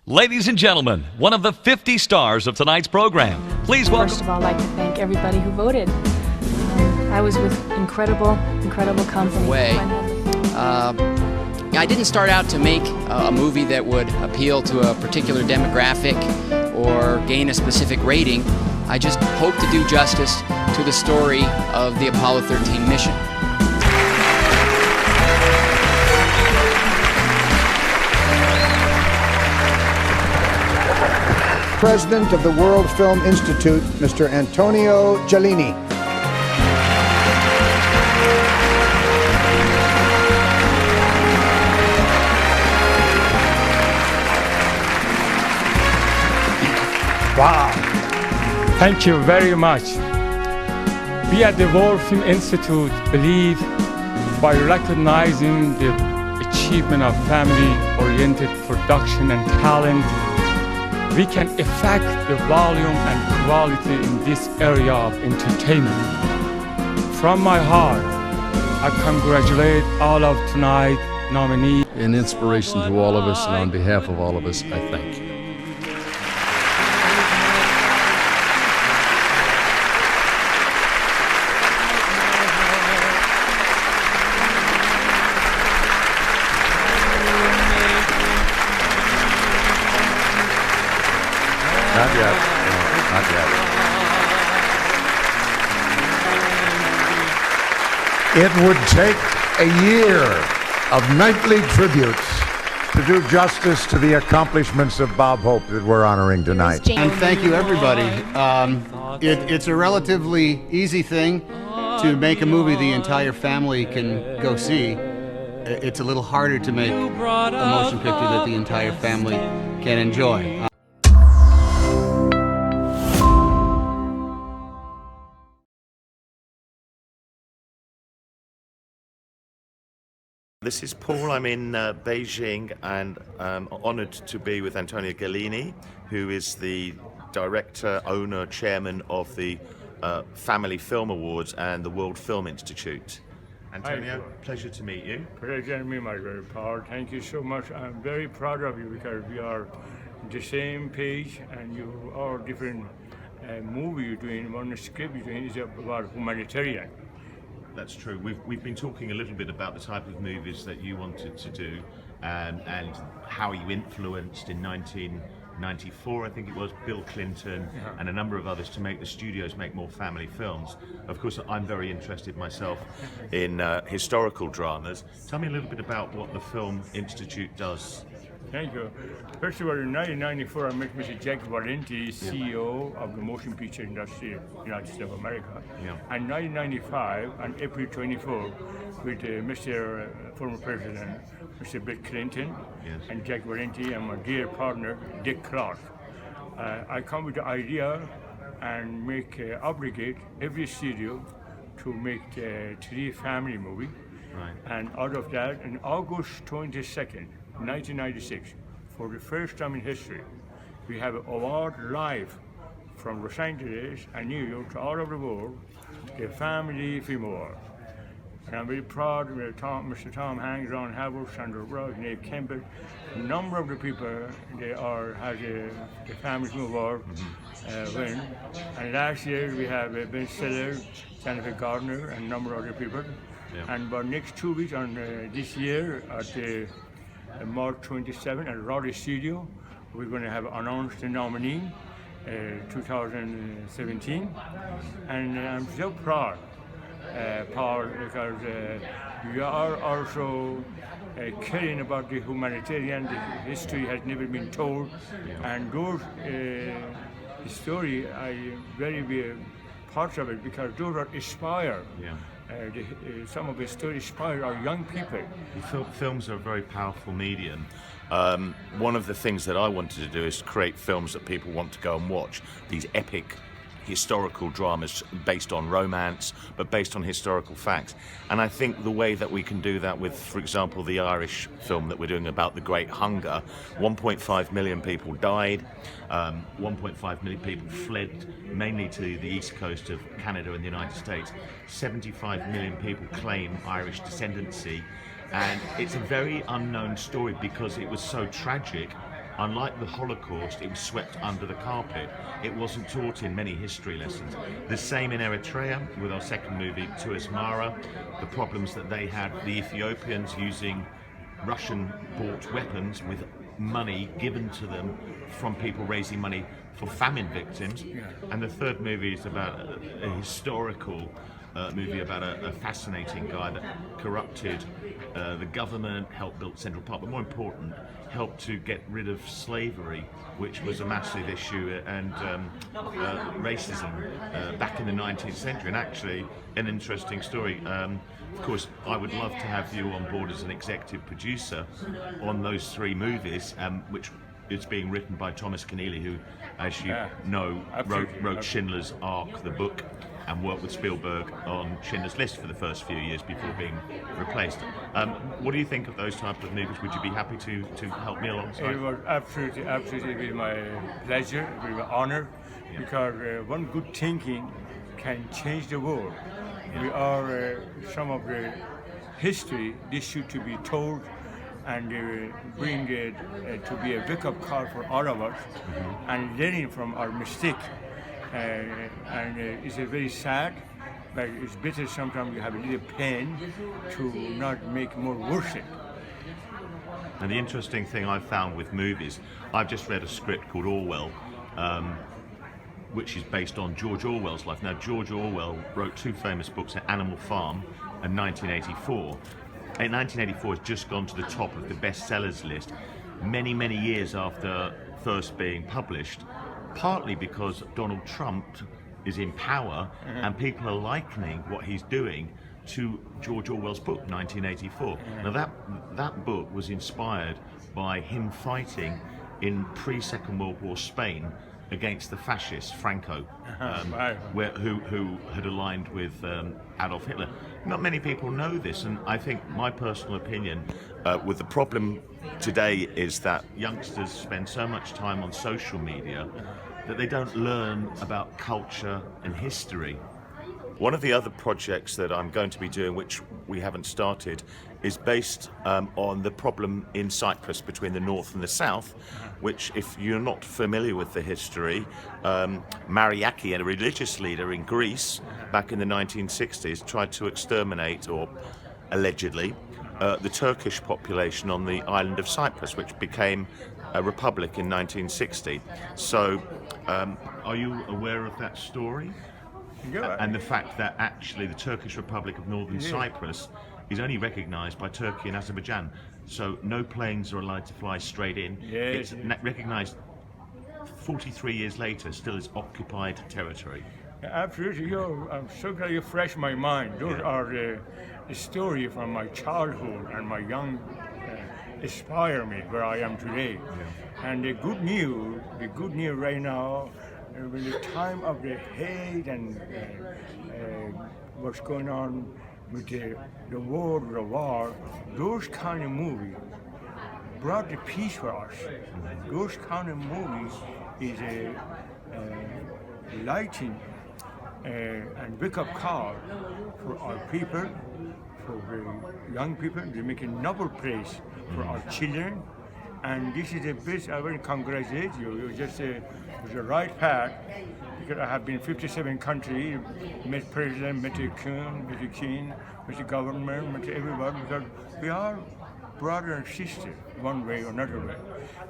Ladies and gentlemen, one of the 50 stars of tonight's program. Please welcome... First of all, I'd like to thank everybody who voted. I was with incredible company. I didn't start out to make a movie that would appeal to a particular demographic or gain a specific rating. I just hope to do justice to the story of the Apollo 13 mission. President of the World Film Institute, Mr. Antonio Gellini. Wow. Thank you very much. We at the World Film Institute believe by recognizing the achievement of family-oriented production and talent, we can affect the volume and quality in this area of entertainment. From my heart, I congratulate all of tonight's nominees. An inspiration to all of us, and on behalf of all of us, I thank you. Not yet. No, not yet. It would take a year of nightly tributes to do justice to the accomplishments of Bob Hope that we're honoring tonight. And thank you, everybody. It's a relatively easy thing to make a movie the entire family can go see. It's a little harder to make a motion picture that the entire family can enjoy. This is Paul. I'm in Beijing and honored to be with Antonio Gellini, who is the director, owner, chairman of the Family Film Awards and the World Film Institute. Antonio, pleasure to meet you. Pleasure to meet my very proud. Thank you so much. I'm very proud of you because we are the same page and you are different movie you're doing. One script you're doing is about humanitarian. That's true. We've been talking a little bit about the type of movies that you wanted to do and how you influenced in 1994, I think it was, Bill Clinton and a number of others to make the studios make more family films. Of course, I'm very interested myself in historical dramas. Tell me a little bit about what the Film Institute does. Thank you. First of all, in 1994, I met Mr. Jack Valenti, CEO of the motion picture industry in the United States of America. And 1995, on April 24, with Mr. Former President, Mr. Bill Clinton, and Jack Valenti, and my dear partner, Dick Clark. I come with the idea and obligate every studio to make 3 family movie. Right. And out of that, on August 22nd, 1996, for the first time in history, we have an award live from Los Angeles and New York to all over the world, the Family Film Award. And I'm very proud of Mr. Tom Hanks, Ron Howard, Sandra Brock, Nate Campbell, a number of the people has the Family Film Award win. And last year we have Ben Stiller, Jennifer Gardner, and a number of other people. And about next 2 weeks on this year at the March 27 at Raleigh Studio, we're going to have announced the nominee 2017, and I'm so proud, Paul, because you are also caring about the humanitarian. The history has never been told, and those story I very parts of it because those are inspired. Some of the stories inspire our young people. Films are a very powerful medium. One of the things that I wanted to do is create films that people want to go and watch. These epic historical dramas based on romance, but based on historical facts. And I think the way that we can do that with, for example, the Irish film that we're doing about the Great Hunger, 1.5 million people died, 1.5 million people fled mainly to the east coast of Canada and the United States. 75 million people claim Irish descendancy. And it's a very unknown story because it was so tragic unlike the Holocaust, it was swept under the carpet. It wasn't taught in many history lessons. The same in Eritrea with our second movie, To Asmara, the problems that they had, the Ethiopians using Russian-bought weapons with money given to them from people raising money for famine victims. And the third movie is about a historical movie about a fascinating guy that corrupted the government, helped build Central Park, but more important, helped to get rid of slavery, which was a massive issue, and racism back in the 19th century. And actually, an interesting story. Of course, I would love to have you on board as an executive producer on those three movies, which is being written by Thomas Keneally, who, as you know, wrote Schindler's Ark, the book, and worked with Spielberg on Schindler's List for the first few years before being replaced. What do you think of those type of movies? Would you be happy to help me alongside? It was absolutely my pleasure, my honor, because one good thinking can change the world. We are some of the history. This should to be told and bring it to be a wake-up call for all of us, and learning from our mistake. And it's very sad, but it's better sometimes you have a little pain to not make more worse it. And the interesting thing I've found with movies, I've just read a script called Orwell, which is based on George Orwell's life. Now, George Orwell wrote two famous books, Animal Farm and 1984. And 1984 has just gone to the top of the bestsellers list many, many years after first being published, partly because Donald Trump is in power and people are likening what he's doing to George Orwell's book, 1984. Now that book was inspired by him fighting in pre-Second World War Spain against the fascist Franco, who had aligned with Adolf Hitler. Not many people know this, and I think my personal opinion with the problem today is that youngsters spend so much time on social media that they don't learn about culture and history. One of the other projects that I'm going to be doing, which we haven't started, is based on the problem in Cyprus between the north and the south, which, if you're not familiar with the history, Mariaki, a religious leader in Greece back in the 1960s, tried to exterminate, or allegedly, the Turkish population on the island of Cyprus, which became a republic in 1960. So, are you aware of that story? Yeah. And the fact that actually the Turkish Republic of Northern Cyprus is only recognised by Turkey and Azerbaijan, so no planes are allowed to fly straight in. It's recognised 43 years later, still as occupied territory. Absolutely, I'm so glad you fresh my mind. Those are the story from my childhood and my young inspire me where I am today. And the good news right now, with the time of the hate and what's going on with the world, the war, those kind of movies brought the peace for us. Those kind of movies is a lighting and wake-up call for our people, for the young people. They make a noble place for our children. And this is the best. I want to congratulate you. You just was the right path, because I have been 57 countries, met president, met the king, met the government, met everybody, because we are brother and sister, one way or another way.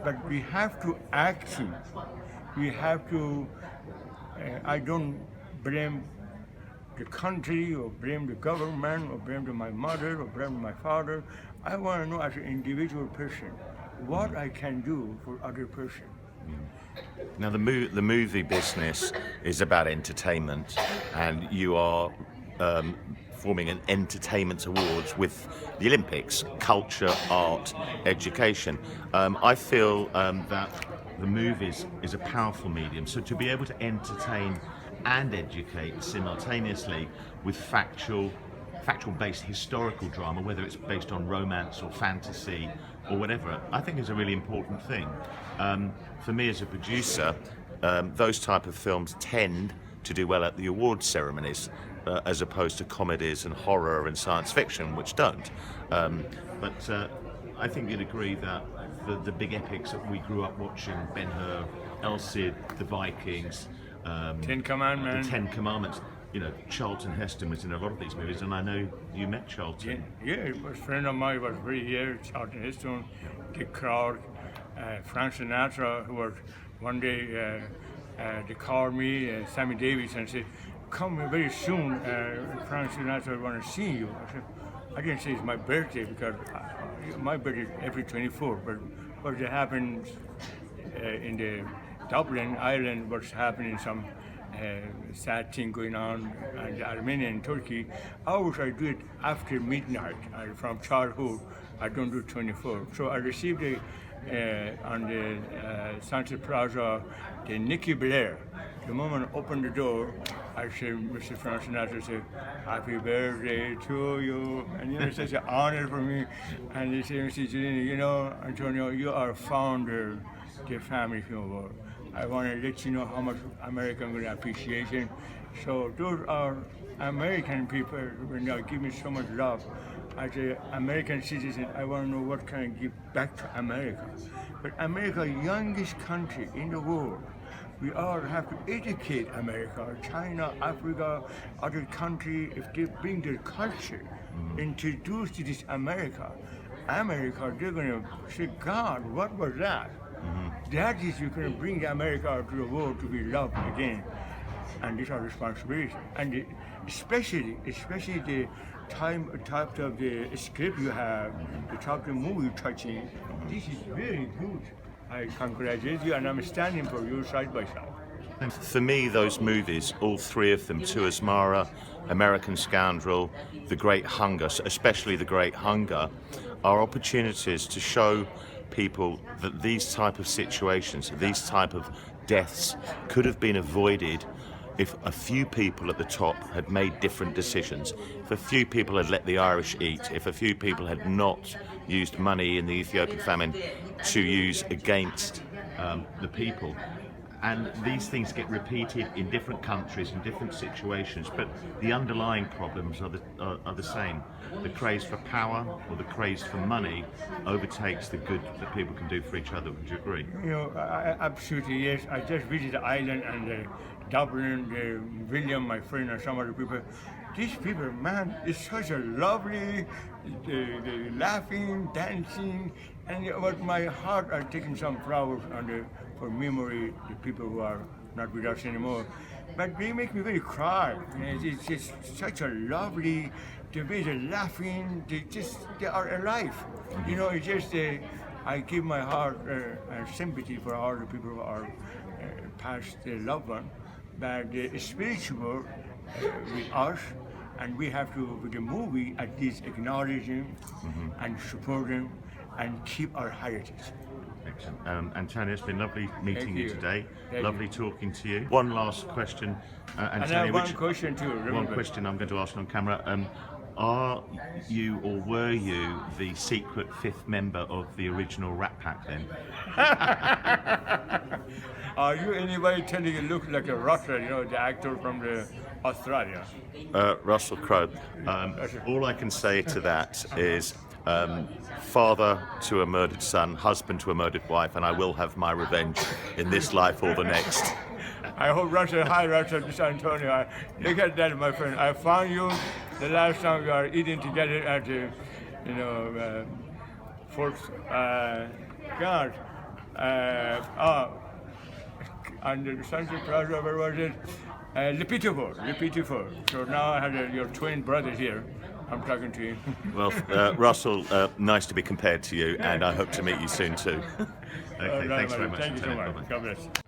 But we have to act. We have to. I don't blame the country, or blame the government, or blame my mother, or blame my father. I want to know as an individual person what I can do for other person. Now the movie business is about entertainment, and you are forming an entertainment awards with the Olympics, culture, art, education. I feel that the movies is a powerful medium, so to be able to entertain and educate simultaneously with factual-based historical drama, whether it's based on romance or fantasy or whatever, I think is a really important thing. For me as a producer, those type of films tend to do well at the awards ceremonies, as opposed to comedies and horror and science fiction, which don't. But I think you'd agree that the big epics that we grew up watching: Ben-Hur, El Cid, the Vikings, Ten Commandments. the Ten Commandments. You know, Charlton Heston was in a lot of these movies, and I know you met Charlton. Yeah, it was a friend of mine was very here, Charlton Heston, Dick Clark, Frank Sinatra, who was one day, they called me, Sammy Davis, and said, come very soon, Frank Sinatra want to see you. I said, I didn't say it's my birthday because my birthday is every 24th, but what happened in the Dublin, Ireland, what's happening, some sad thing going on in Armenia and Turkey. Always I do it after midnight. From childhood, I don't do 24. So I received on the Sunset Plaza, the Nikki Blair. The moment I opened the door, I said, Mr. Frank Sinatra said, happy birthday to you. And you know, it's such an honor for me. And they said, Mr. Gellini, you know, Antonio, you are founder of the family film world. I want to let you know how much American will appreciate it. So those are American people when they give me so much love. As an American citizen, I want to know what can I give back to America. But America, youngest country in the world. We all have to educate America, China, Africa, other countries. If they bring their culture, introduce to this America, they're going to say, God, what was that? That is, you can bring America to the world to be loved again, and this is our responsibility. And especially the type of the script you have, the type of movie you're touching. This is very good. I congratulate you, and I'm standing for you side by side. For me, those movies, all three of them, To Asmara, American Scoundrel, The Great Hunger, especially The Great Hunger, are opportunities to show people that these type of situations, these type of deaths could have been avoided if a few people at the top had made different decisions, if a few people had let the Irish eat, if a few people had not used money in the Ethiopian famine to use against the people. And these things get repeated in different countries, in different situations, but the underlying problems are the same. The craze for power or the craze for money overtakes the good that people can do for each other. Would you agree? You know, absolutely, yes. I just visited the island and Dublin, William, my friend, and some other people. These people, man, it's such a lovely, laughing, dancing, and with my heart, I'm taking some flowers for memory, the people who are not with us anymore. But they make me very cry. It's just such a lovely, the way they're laughing, they are alive. You know, it's just, I give my heart sympathy for all the people who are past their loved one. But the spiritual with us, and we have to, with the movie, at least acknowledge them and support them and keep our heritage. Excellent. Antonio, it's been lovely meeting you today. Thank lovely you. talking to you. One last question, Antonio. And I have one question too. Remember. One question I'm going to ask on camera. Are you or were you the secret fifth member of the original Rat Pack then? Are you anybody telling you look like a Russell, you know, the actor from Australia? Russell Crowe. All I can say to that is father to a murdered son, husband to a murdered wife, and I will have my revenge in this life or the next. I hope Russell, hi Russell, this is Antonio. Look at that, my friend. I found you the last time we are eating together at, on the Sunset Plaza, where was it? Lepitford. So now I have your twin brother here. I'm talking to you. Well, Russell, nice to be compared to you, and I hope to meet you soon too. Okay, thanks very much. Thank you so much. God bless.